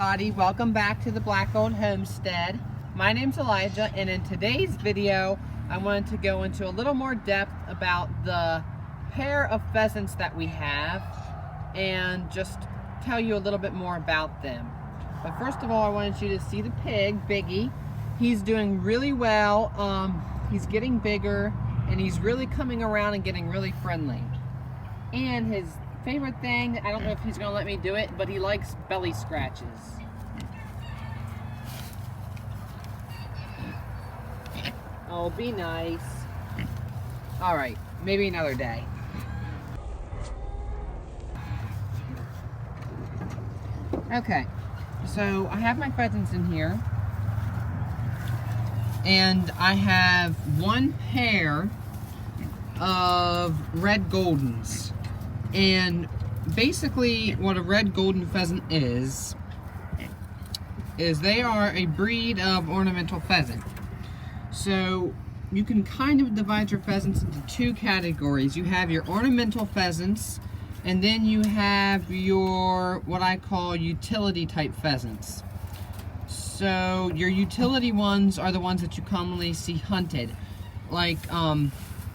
Everybody, welcome back to the Black-Gold Homestead. My name's Elijah, and in today's video I wanted to go into a little more depth about the pair of pheasants that we have and just tell you a little bit more about them. But first of all, I wanted you to see the pig, Biggie. He's doing really well. He's getting bigger and he's really coming around and getting really friendly. And his favorite thing, I don't know if he's gonna let me do it, but he likes belly scratches. Oh, be nice. All right, maybe another day. Okay, so I have my pheasants in here, and I have one pair of red goldens. And basically what a red golden pheasant is they are a breed of ornamental pheasant. So you can kind of divide your pheasants into two categories. You have your ornamental pheasants, and then you have your what I call utility type pheasants. So your utility ones are the ones that you commonly see hunted, like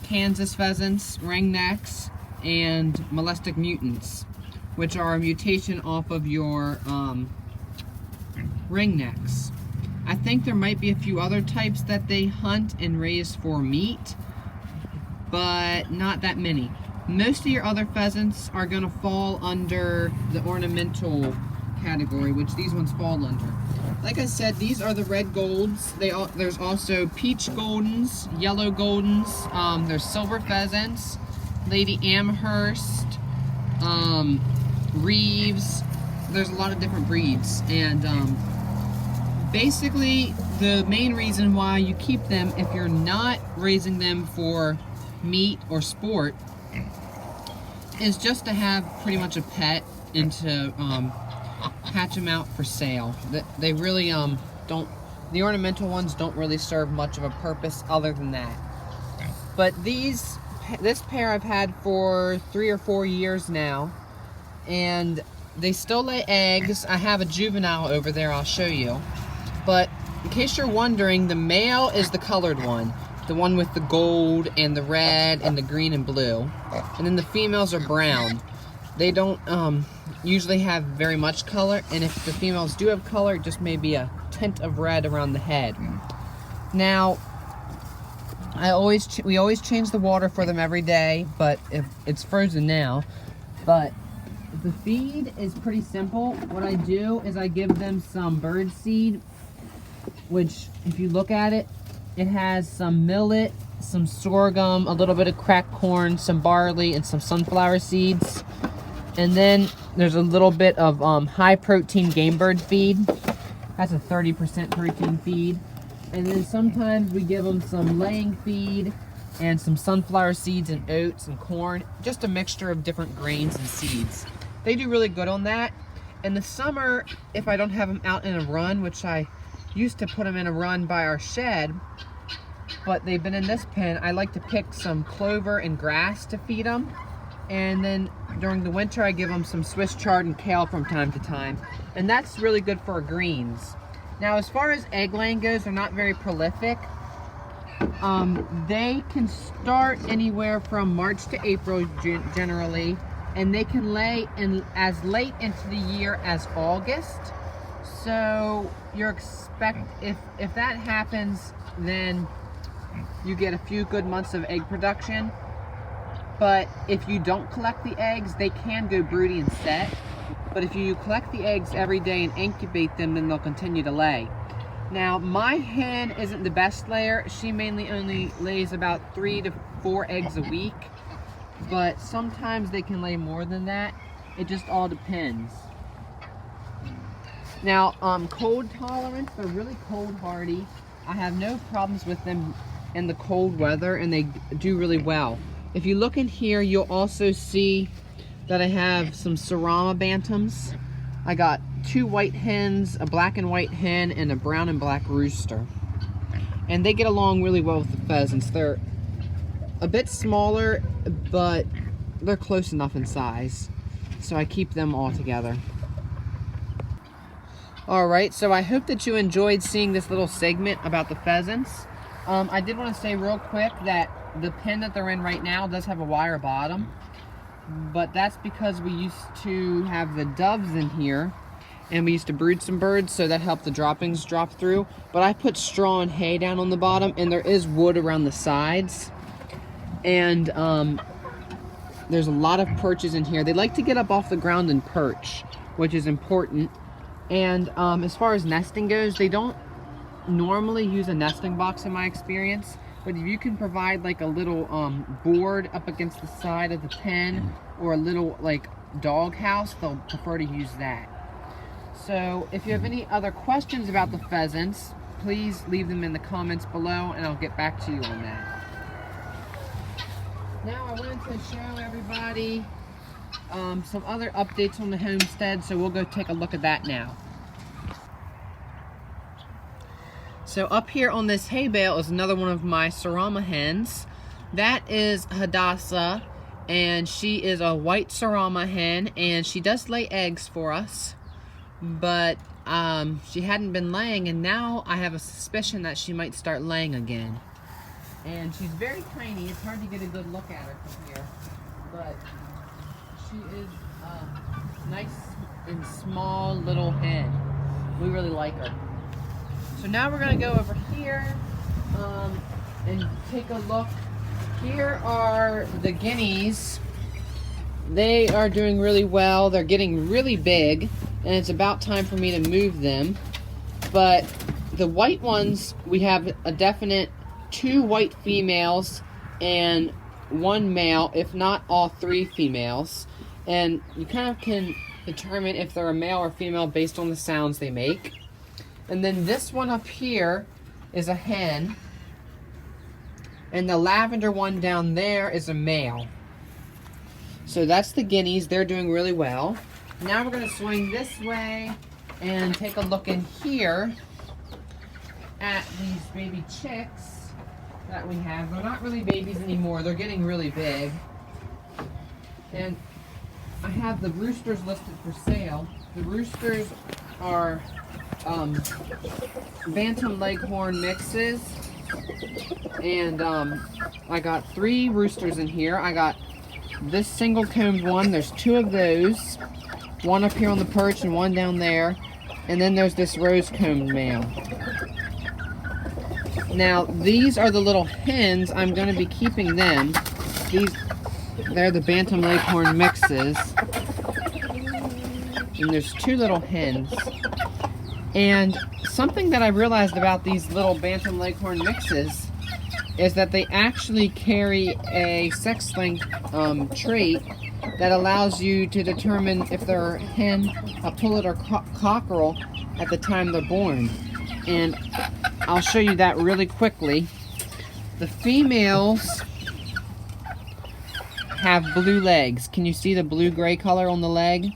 Kansas pheasants, ringnecks, and molestic mutants, which are a mutation off of your ringnecks. I think there might be a few other types that they hunt and raise for meat, but not that many. Most of your other pheasants are going to fall under the ornamental category, which these ones fall under. Like I said, these are the red golds. There's also peach goldens, yellow goldens, there's silver pheasants, Lady Amherst, Reeves. There's a lot of different breeds, and basically the main reason why you keep them, if you're not raising them for meat or sport, is just to have pretty much a pet and to hatch them out for sale. They really don't. The ornamental ones don't really serve much of a purpose other than that. But this pair I've had for 3 or 4 years now, and they still lay eggs. I have a juvenile over there, I'll show you. But in case you're wondering, the male is the colored one, the one with the gold and the red and the green and blue. And then the females are brown. They don't usually have very much color, and if the females do have color, it just may be a tint of red around the head. Now, we always change the water for them every day, but if it's frozen now. But the feed is pretty simple. What I do is I give them some bird seed, which if you look at it, it has some millet, some sorghum, a little bit of cracked corn, some barley, and some sunflower seeds. And then there's a little bit of high protein game bird feed. That's a 30% protein feed. And then sometimes we give them some laying feed and some sunflower seeds and oats and corn, just a mixture of different grains and seeds. They do really good on that. In the summer, if I don't have them out in a run, which I used to put them in a run by our shed, but they've been in this pen, I like to pick some clover and grass to feed them. And then during the winter, I give them some Swiss chard and kale from time to time. And that's really good for greens. Now, as far as egg laying goes, they're not very prolific. They can start anywhere from March to April generally, and they can lay in as late into the year as August. So if that happens, then you get a few good months of egg production. But if you don't collect the eggs, they can go broody and set. But if you collect the eggs every day and incubate them, then they'll continue to lay. Now, my hen isn't the best layer. She mainly only lays about 3 to 4 eggs a week. But sometimes they can lay more than that. It just all depends. Now, cold tolerance, they're really cold hardy. I have no problems with them in the cold weather, and they do really well. If you look in here, you'll also see that I have some Serama bantams. I got 2 white hens, a black and white hen, and a brown and black rooster. And they get along really well with the pheasants. They're a bit smaller, but they're close enough in size. So I keep them all together. Alright, so I hope that you enjoyed seeing this little segment about the pheasants. I did want to say real quick that the pen that they're in right now does have a wire bottom, but that's because we used to have the doves in here, and we used to brood some birds, so that helped the droppings drop through. But I put straw and hay down on the bottom, and there is wood around the sides, and there's a lot of perches in here. They like to get up off the ground and perch, which is important. And as far as nesting goes, they don't normally use a nesting box in my experience, but if you can provide like a little board up against the side of the pen, or a little like dog house, they'll prefer to use that. So if you have any other questions about the pheasants, please leave them in the comments below and I'll get back to you on that. Now I wanted to show everybody some other updates on the homestead, so we'll go take a look at that now. So up here on this hay bale is another one of my Sarama hens. That is Hadassah, and she is a white Sarama hen, and she does lay eggs for us, but she hadn't been laying, and now I have a suspicion that she might start laying again. And she's very tiny. It's hard to get a good look at her from here, but she is a nice and small little hen. We really like her. So now we're going to go over here and take a look. Here are the guineas. They are doing really well. They're getting really big, and it's about time for me to move them. But the white ones, we have a definite 2 white females and 1 male, if not all 3 females. And you kind of can determine if they're a male or female based on the sounds they make. And then this one up here is a hen, and the lavender one down there is a male. So that's the guineas. They're doing really well. Now we're going to swing this way and take a look in here at these baby chicks that we have. They're not really babies anymore. They're getting really big. And I have the roosters listed for sale. The roosters are Bantam Leghorn mixes. And I got 3 roosters in here. I got this single combed one. There's 2 of those. One up here on the perch and one down there. And then there's this rose combed male. Now, these are the little hens. I'm going to be keeping them. They're the Bantam Leghorn mixes. And there's 2 little hens. And something that I realized about these little Bantam Leghorn mixes is that they actually carry a sex-linked trait that allows you to determine if they're a hen, a pullet, or cockerel at the time they're born. And I'll show you that really quickly. The females have blue legs. Can you see the blue-gray color on the leg?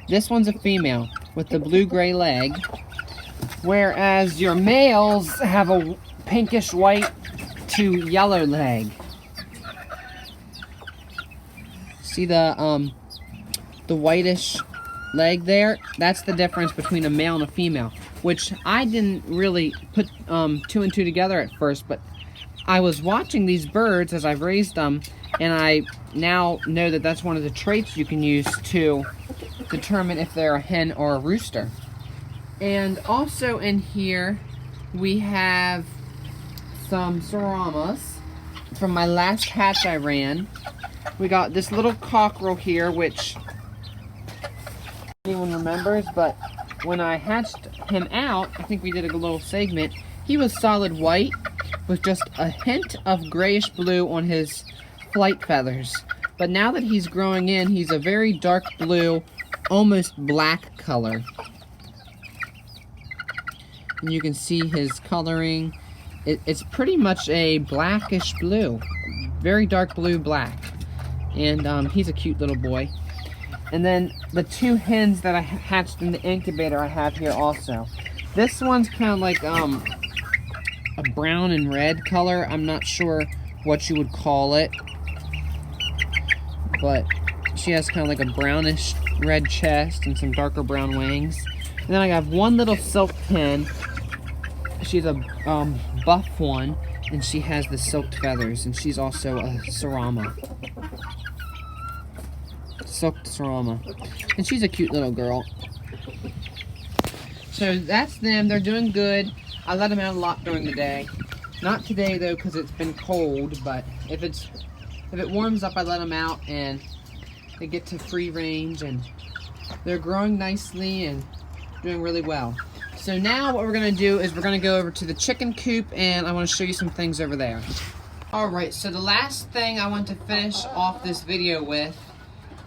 This one's a female with the blue-gray leg, whereas your males have a pinkish white to yellow leg. See the whitish leg there? That's the difference between a male and a female, which I didn't really put 2 and 2 together at first, but I was watching these birds as I've raised them, and I now know that that's one of the traits you can use to determine if they're a hen or a rooster. And also in here we have some Saramas from my last hatch I ran. We got this little cockerel here, which anyone remembers, but when I hatched him out, I think we did a little segment, he was solid white with just a hint of grayish blue on his flight feathers. But now that he's growing in, he's a very dark blue, almost black color. And you can see his coloring. It's pretty much a blackish blue. Very dark blue black. And he's a cute little boy. And then the 2 hens that I hatched in the incubator I have here also. This one's kind of like a brown and red color. I'm not sure what you would call it. But she has kind of like a brownish red chest and some darker brown wings. And then I have one little silk hen. She's a buff one, and she has the silked feathers, and she's also a Sarama. Silked Sarama. And she's a cute little girl. So that's them. They're doing good. I let them out a lot during the day. Not today though, because it's been cold, but if it warms up, I let them out and they get to free range, and they're growing nicely and doing really well. So now what we're going to do is we're going to go over to the chicken coop, and I want to show you some things over there. Alright, so the last thing I want to finish off this video with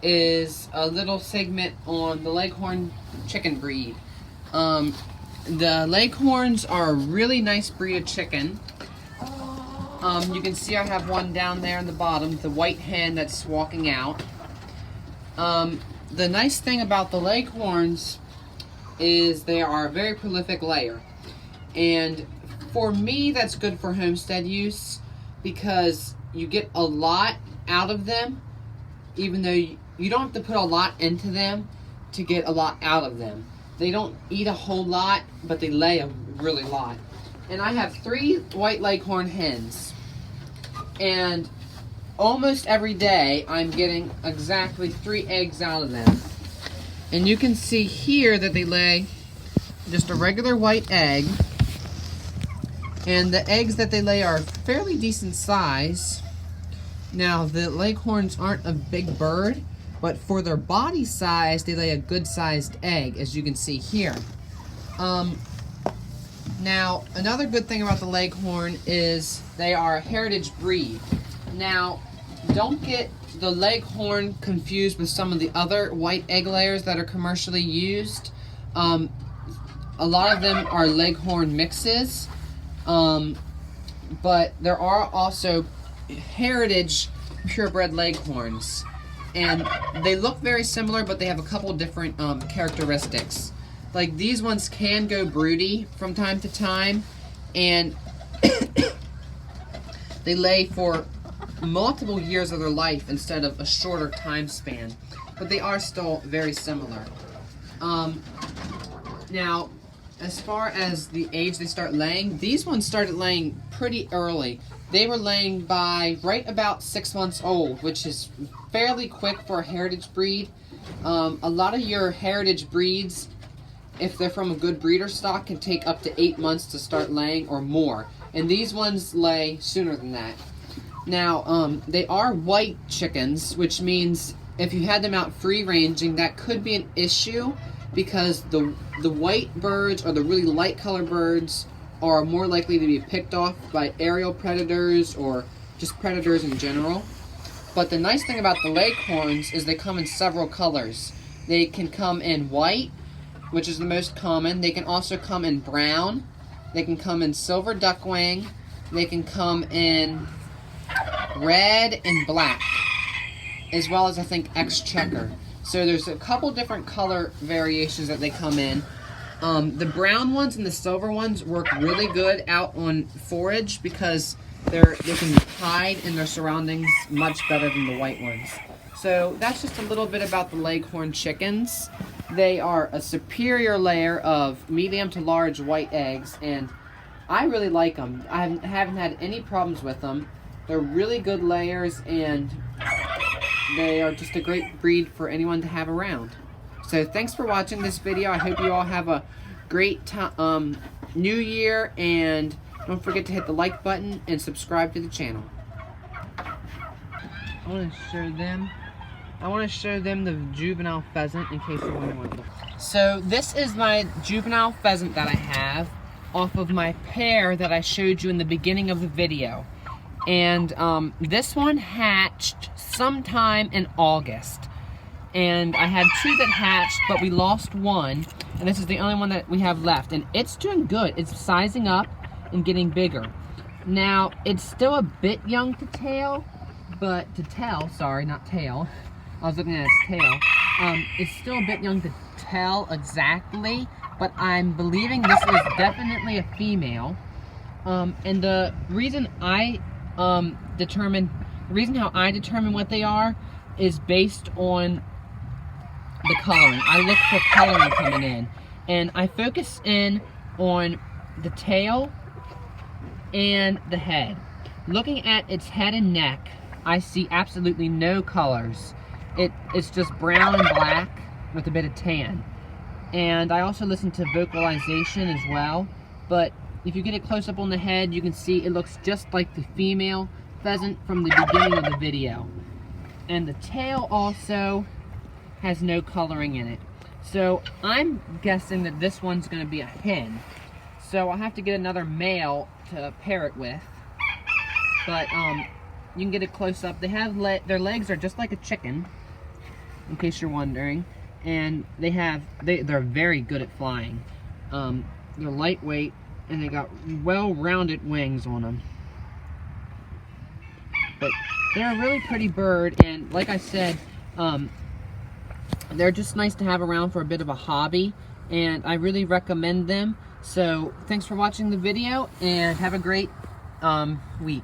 is a little segment on the Leghorn chicken breed. The Leghorns are a really nice breed of chicken. You can see I have one down there in the bottom, the white hen that's walking out. The nice thing about the Leghorns is they are a very prolific layer, and for me that's good for homestead use because you get a lot out of them, even though you don't have to put a lot into them to get a lot out of them. They don't eat a whole lot, but they lay a really lot. And I have 3 white Leghorn hens, and almost every day I'm getting exactly 3 eggs out of them. And you can see here that they lay just a regular white egg. And the eggs that they lay are fairly decent size. Now, the Leghorns aren't a big bird, but for their body size, they lay a good sized egg, as you can see here. Now, another good thing about the Leghorn is they are a heritage breed. Now, don't get the Leghorn confused with some of the other white egg layers that are commercially used. A lot of them are Leghorn mixes, but there are also heritage purebred Leghorns, and they look very similar, but they have a couple different characteristics. Like, these ones can go broody from time to time, and they lay for multiple years of their life instead of a shorter time span, but they are still very similar. Now, as far as the age they start laying, these ones started laying pretty early. They were laying by right about 6 months old, which is fairly quick for a heritage breed. A lot of your heritage breeds, if they're from a good breeder stock, can take up to 8 months to start laying or more, and these ones lay sooner than that. Now, they are white chickens, which means if you had them out free ranging, that could be an issue because the white birds or the really light color birds are more likely to be picked off by aerial predators or just predators in general. But the nice thing about the Leghorns is they come in several colors. They can come in white, which is the most common. They can also come in brown. They can come in silver duckwing. They can come in red and black, as well as I think X-checker. So there's a couple different color variations that they come in. The brown ones and the silver ones work really good out on forage because they can hide in their surroundings much better than the white ones. So that's just a little bit about the Leghorn chickens. They are a superior layer of medium to large white eggs, and I really like them. I haven't had any problems with them. They're really good layers, and they are just a great breed for anyone to have around. So thanks for watching this video. I hope you all have a great new year, and don't forget to hit the like button and subscribe to the channel. I want to show them the juvenile pheasant in case you're wondering what. So this is my juvenile pheasant that I have off of my pair that I showed you in the beginning of the video. And this one hatched sometime in August. And I had 2 that hatched, but we lost one. And this is the only one that we have left. And it's doing good. It's sizing up and getting bigger. Now, it's still a bit young to tell, sorry, not tail. I was looking at its tail. It's still a bit young to tell exactly, but I'm believing this is definitely a female. And the reason how I determine what they are is based on the coloring. I look for coloring coming in. And I focus in on the tail and the head. Looking at its head and neck, I see absolutely no colors. It's just brown and black with a bit of tan. And I also listen to vocalization as well, but if you get a close-up on the head, you can see it looks just like the female pheasant from the beginning of the video. And the tail also has no coloring in it. So I'm guessing that this one's going to be a hen. So I'll have to get another male to pair it with. But you can get a close-up. They have their legs are just like a chicken, in case you're wondering. And they're very good at flying. They're lightweight, and they got well-rounded wings on them. But they're a really pretty bird, and like I said, they're just nice to have around for a bit of a hobby, and I really recommend them. So thanks for watching the video, and have a great week.